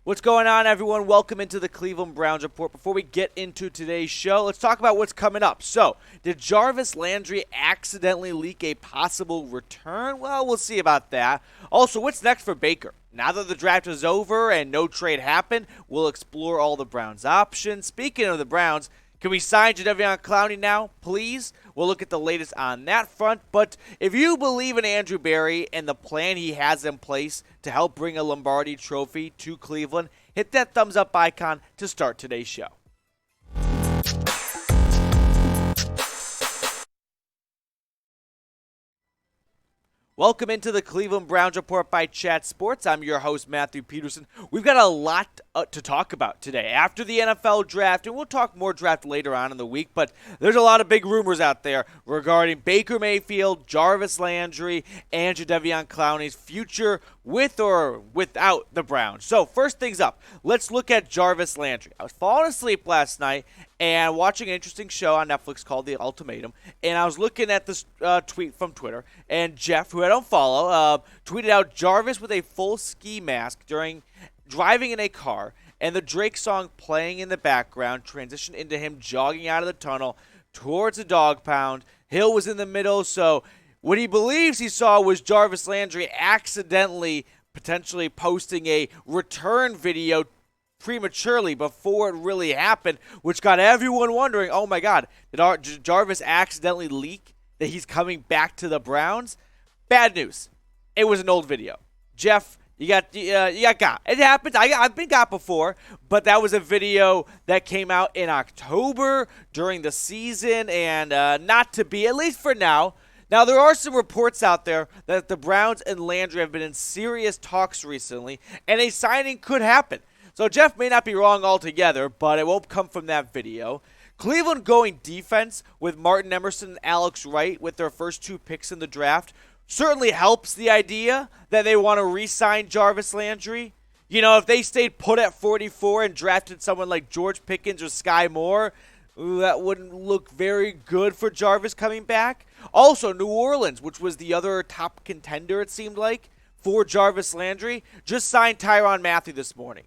What's going on, everyone? Welcome into the Cleveland Browns Report. Before we get into today's show, let's talk about what's coming up. So, did Jarvis Landry accidentally leak a possible return? Well, we'll see about that. Also, what's next for Baker? Now that the draft is over and no trade happened, we'll explore all the Browns' options. Speaking of the Browns, can we sign Jadeveon Clowney now, please? We'll look at the latest on that front. But if you believe in Andrew Berry and the plan he has in place to help bring a Lombardi trophy to Cleveland, hit that thumbs up icon to start today's show. Welcome into the Cleveland Browns Report by Chat Sports. I'm your host, Matthew Peterson. We've got a lot to talk about today. After the NFL draft, and we'll talk more draft later on in the week, but there's a lot of big rumors out there regarding Baker Mayfield, Jarvis Landry, and Jadeveon Clowney's future with or without the Browns. So first things up, let's look at Jarvis Landry. I was falling asleep last night and watching an interesting show on Netflix called The Ultimatum, and I was looking at this tweet from Twitter, and Jeff, who I don't follow, tweeted out Jarvis with a full ski mask during driving in a car, and the Drake song playing in the background transitioned into him jogging out of the tunnel towards the dog pound. Hill was in the middle, so what he believes he saw was Jarvis Landry accidentally potentially posting a return video prematurely before it really happened, which got everyone wondering, oh my God, did Jarvis accidentally leak that he's coming back to the Browns? Bad news. It was an old video. Jeff, you got got. It happens. I've been got before, but that was a video that came out in October during the season, and not to be, at least for now. Now, there are some reports out there that the Browns and Landry have been in serious talks recently, and a signing could happen. So Jeff may not be wrong altogether, but it won't come from that video. Cleveland going defense with Martin Emerson and Alex Wright with their first two picks in the draft certainly helps the idea that they want to re-sign Jarvis Landry. You know, if they stayed put at 44 and drafted someone like George Pickens or Sky Moore, that wouldn't look very good for Jarvis coming back. Also, New Orleans, which was the other top contender, it seemed like, for Jarvis Landry, just signed Tyrann Mathieu this morning.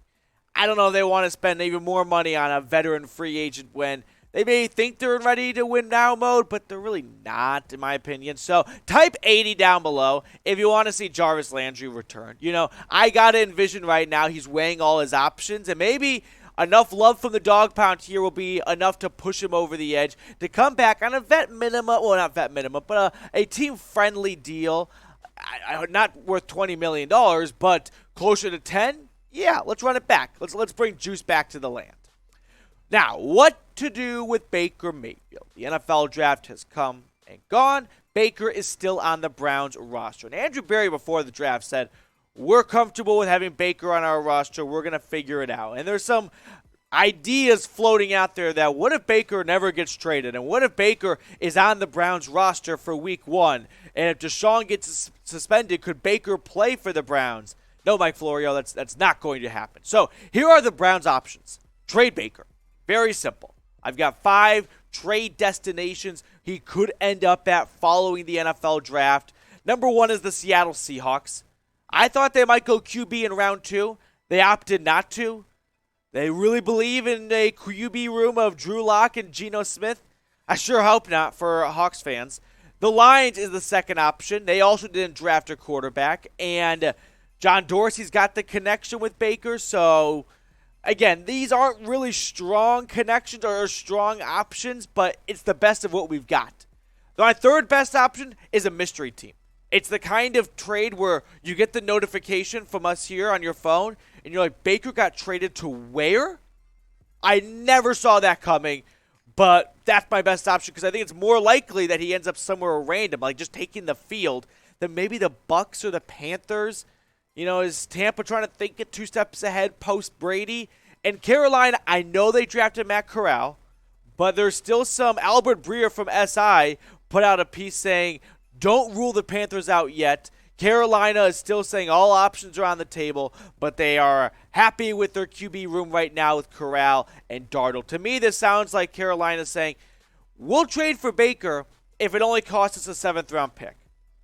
I don't know if they want to spend even more money on a veteran free agent when they may think they're in ready to win now mode, but they're really not, in my opinion. So type 80 down below if you want to see Jarvis Landry return. You know, I got to envision right now he's weighing all his options, and maybe enough love from the dog pound here will be enough to push him over the edge to come back on a vet minimum, well, not vet minimum, but a team-friendly deal. Not worth $20 million, but closer to 10. Yeah, let's run it back. Let's bring juice back to the land. Now, what to do with Baker Mayfield? The NFL draft has come and gone. Baker is still on the Browns roster. And Andrew Berry before the draft said, we're comfortable with having Baker on our roster. We're going to figure it out. And there's some ideas floating out there that what if Baker never gets traded? And what if Baker is on the Browns roster for week 1? And if Deshaun gets suspended, could Baker play for the Browns? No, Mike Florio, that's not going to happen. So here are the Browns' options. Trade Baker. Very simple. I've got 5 trade destinations he could end up at following the NFL draft. Number 1 is the Seattle Seahawks. I thought they might go QB in round 2. They opted not to. They really believe in a QB room of Drew Lock and Geno Smith? I sure hope not for Hawks fans. The Lions is the second option. They also didn't draft a quarterback. And John Dorsey's got the connection with Baker, so again, these aren't really strong connections or strong options, but it's the best of what we've got. My third best option is a mystery team. It's the kind of trade where you get the notification from us here on your phone, and you're like, Baker got traded to where? I never saw that coming, but that's my best option because I think it's more likely that he ends up somewhere random, like just taking the field, than maybe the Bucs or the Panthers. You know, is Tampa trying to think it 2 steps ahead post-Brady? And Carolina, I know they drafted Matt Corral, but there's still some. Albert Breer from SI put out a piece saying, don't rule the Panthers out yet. Carolina is still saying all options are on the table, but they are happy with their QB room right now with Corral and Darnold. To me, this sounds like Carolina saying, we'll trade for Baker if it only costs us a 7th-round pick.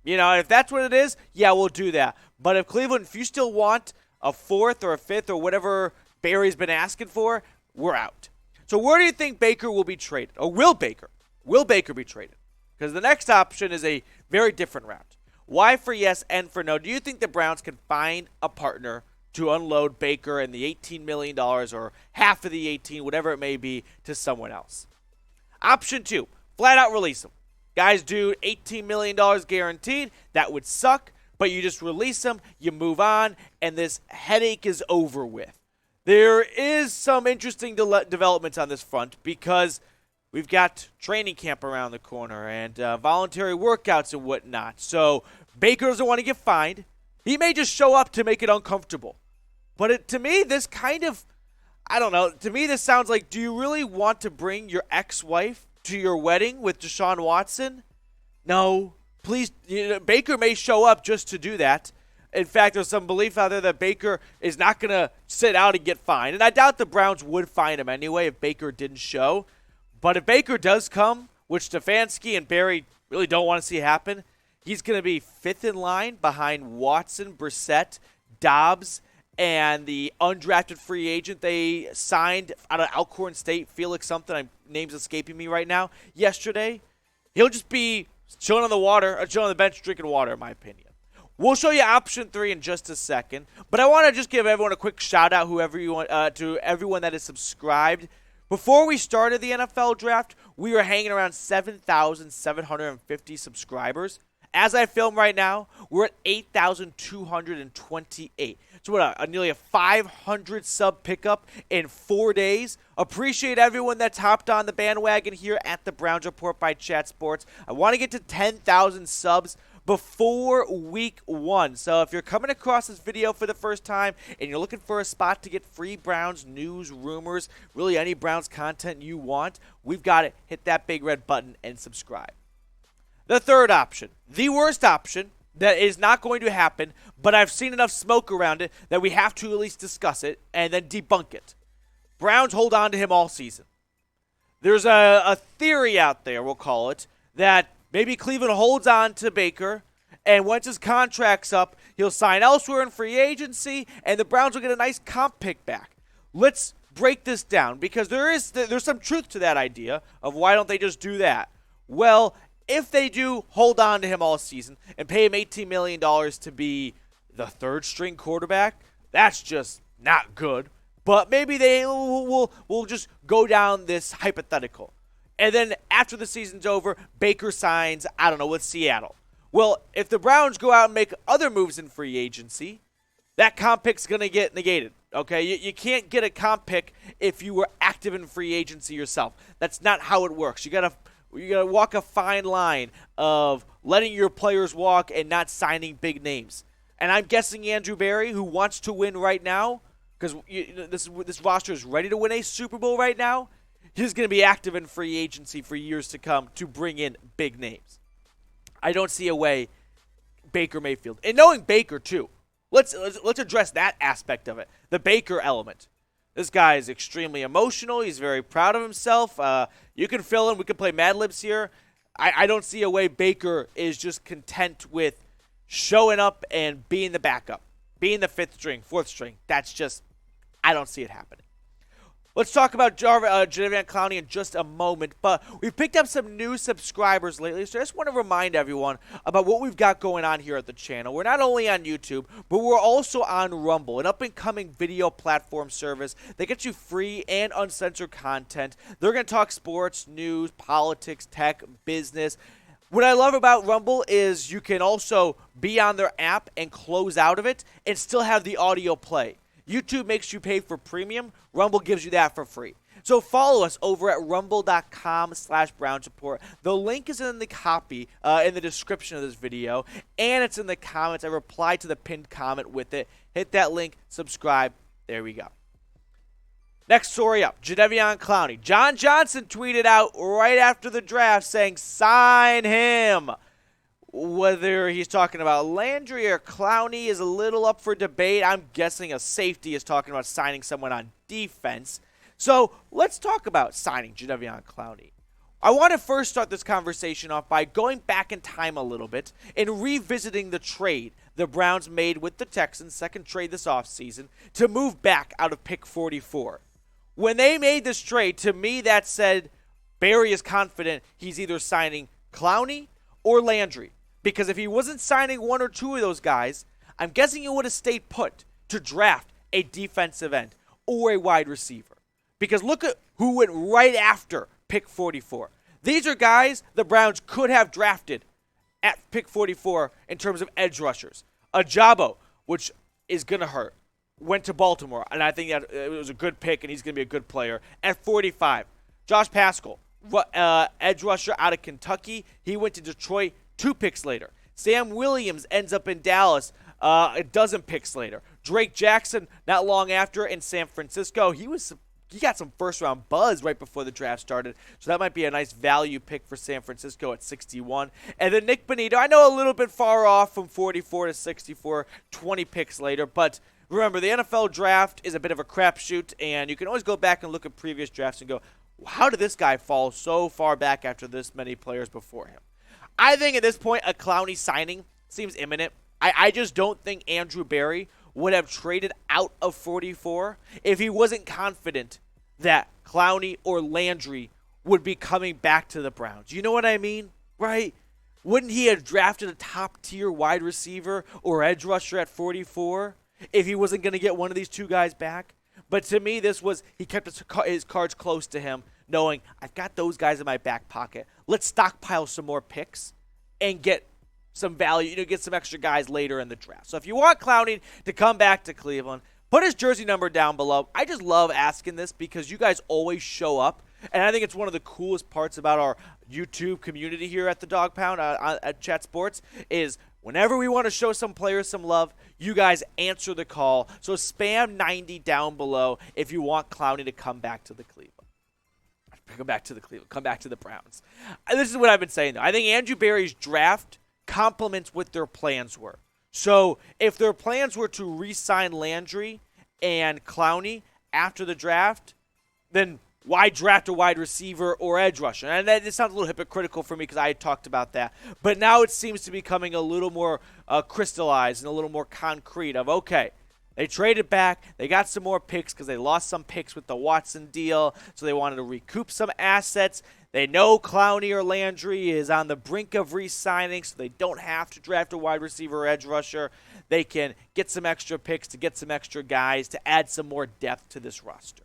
You know, if that's what it is, yeah, we'll do that. But if Cleveland, if you still want a fourth or a fifth or whatever Barry's been asking for, we're out. So where do you think Baker will be traded? Or will Baker be traded? Because the next option is a very different route. Y for yes, N for no. Do you think the Browns can find a partner to unload Baker and the $18 million or half of the 18, whatever it may be, to someone else? Option 2, flat out release him. Guys do $18 million guaranteed. That would suck, but you just release him, you move on, and this headache is over with. There is some interesting developments on this front because we've got training camp around the corner and voluntary workouts and whatnot. So Baker doesn't want to get fined. He may just show up to make it uncomfortable. But to me, this kind of, I don't know. To me, this sounds like, do you really want to bring your ex-wife to your wedding with Deshaun Watson? No. Please, Baker may show up just to do that. In fact, there's some belief out there that Baker is not going to sit out and get fined. And I doubt the Browns would fine him anyway if Baker didn't show. But if Baker does come, which Stefanski and Barry really don't want to see happen, he's going to be fifth in line behind Watson, Brissett, Dobbs, and the undrafted free agent they signed out of Alcorn State, Felix something, name's escaping me right now, yesterday. He'll just be chilling on the bench, drinking water, in my opinion. We'll show you option 3 in just a second, but I want to just give everyone a quick shout-out, to everyone that is subscribed. Before we started the NFL draft, we were hanging around 7,750 subscribers. As I film right now, we're at 8,228. So what, nearly a 500 sub pickup in 4 days. Appreciate everyone that's hopped on the bandwagon here at the Browns Report by Chat Sports. I want to get to 10,000 subs before week 1. So if you're coming across this video for the first time and you're looking for a spot to get free Browns news, rumors, really any Browns content you want, we've got it. Hit that big red button and subscribe. The third option, the worst option that is not going to happen, but I've seen enough smoke around it that we have to at least discuss it and then debunk it. Browns hold on to him all season. There's a theory out there, we'll call it, that maybe Cleveland holds on to Baker, and once his contract's up, he'll sign elsewhere in free agency, and the Browns will get a nice comp pick back. Let's break this down, because there's some truth to that idea of why don't they just do that. Well, if they do hold on to him all season and pay him $18 million to be the third-string quarterback, that's just not good. But maybe they will just go down this hypothetical. And then after the season's over, Baker signs, I don't know, with Seattle. Well, if the Browns go out and make other moves in free agency, that comp pick's going to get negated. Okay, you can't get a comp pick if you were active in free agency yourself. That's not how it works. You gotta walk a fine line of letting your players walk and not signing big names. And I'm guessing Andrew Berry, who wants to win right now, because this roster is ready to win a Super Bowl right now, he's going to be active in free agency for years to come to bring in big names. I don't see a way Baker Mayfield. And knowing Baker, too, let's address that aspect of it, the Baker element. This guy is extremely emotional. He's very proud of himself. You can fill in. We can play Mad Libs here. I don't see a way Baker is just content with showing up and being the backup, being the fifth string, fourth string. That's just, I don't see it happening. Let's talk about Jadeveon Clowney in just a moment, but we've picked up some new subscribers lately, so I just want to remind everyone about what we've got going on here at the channel. We're not only on YouTube, but we're also on Rumble, an up-and-coming video platform service that gets you free and uncensored content. They're going to talk sports, news, politics, tech, business. What I love about Rumble is you can also be on their app and close out of it and still have the audio play. YouTube makes you pay for premium. Rumble gives you that for free. So follow us over at rumble.com/BrownsReport. The link is in the copy, in the description of this video, and it's in the comments. I replied to the pinned comment with it. Hit that link, subscribe. There we go. Next story up, Jadeveon Clowney. John Johnson tweeted out right after the draft saying, sign him. Whether he's talking about Landry or Clowney is a little up for debate. I'm guessing a safety is talking about signing someone on defense. So let's talk about signing Jadeveon Clowney. I want to first start this conversation off by going back in time a little bit and revisiting the trade the Browns made with the Texans, second trade this offseason, to move back out of pick 44. When they made this trade, to me that said Barry is confident he's either signing Clowney or Landry. Because if he wasn't signing one or two of those guys, I'm guessing he would have stayed put to draft a defensive end or a wide receiver. Because look at who went right after pick 44. These are guys the Browns could have drafted at pick 44 in terms of edge rushers. Ojabo, which is going to hurt, went to Baltimore, and I think that it was a good pick, and he's going to be a good player. At 45, Josh Pachal, edge rusher out of Kentucky. He went to Detroit 2 picks later. Sam Williams ends up in Dallas a dozen picks later. Drake Jackson, not long after, in San Francisco. He got some first-round buzz right before the draft started, so that might be a nice value pick for San Francisco at 61. And then Nik Bonitto, I know a little bit far off from 44 to 64, 20 picks later, but remember, the NFL draft is a bit of a crapshoot, and you can always go back and look at previous drafts and go, how did this guy fall so far back after this many players before him? I think at this point, a Clowney signing seems imminent. I just don't think Andrew Berry would have traded out of 44 if he wasn't confident that Clowney or Landry would be coming back to the Browns. You know what I mean? Right? Wouldn't he have drafted a top-tier wide receiver or edge rusher at 44 if he wasn't going to get one of these two guys back? But to me, this was, he kept his cards close to him, knowing, I've got those guys in my back pocket. Let's stockpile some more picks and get some value, get some extra guys later in the draft. So if you want Clowney to come back to Cleveland, put his jersey number down below. I just love asking this because you guys always show up, and I think it's one of the coolest parts about our YouTube community here at the Dog Pound at Chat Sports is whenever we want to show some players some love, you guys answer the call. So spam 90 down below if you want Clowney to come back to the Cleveland. Come back to the Browns. This is what I've been saying, though. I think Andrew Berry's draft complements what their plans were. So if their plans were to re-sign Landry and Clowney after the draft, then why draft a wide receiver or edge rusher? And that it sounds a little hypocritical for me because I had talked about that. But now it seems to be becoming a little more crystallized and a little more concrete of, okay, they traded back. They got some more picks because they lost some picks with the Watson deal, so they wanted to recoup some assets. They know Clowney or Landry is on the brink of re-signing, so they don't have to draft a wide receiver or edge rusher. They can get some extra picks to get some extra guys to add some more depth to this roster.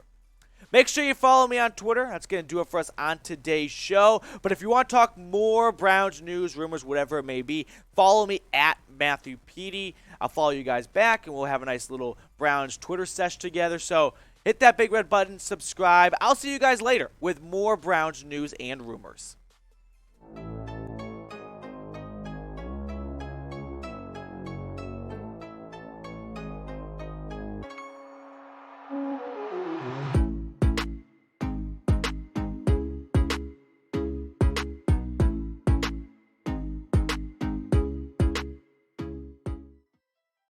Make sure you follow me on Twitter. That's going to do it for us on today's show. But if you want to talk more Browns news, rumors, whatever it may be, follow me at Matthew Petey. I'll follow you guys back, and we'll have a nice little Browns Twitter sesh together. So hit that big red button, subscribe. I'll see you guys later with more Browns news and rumors.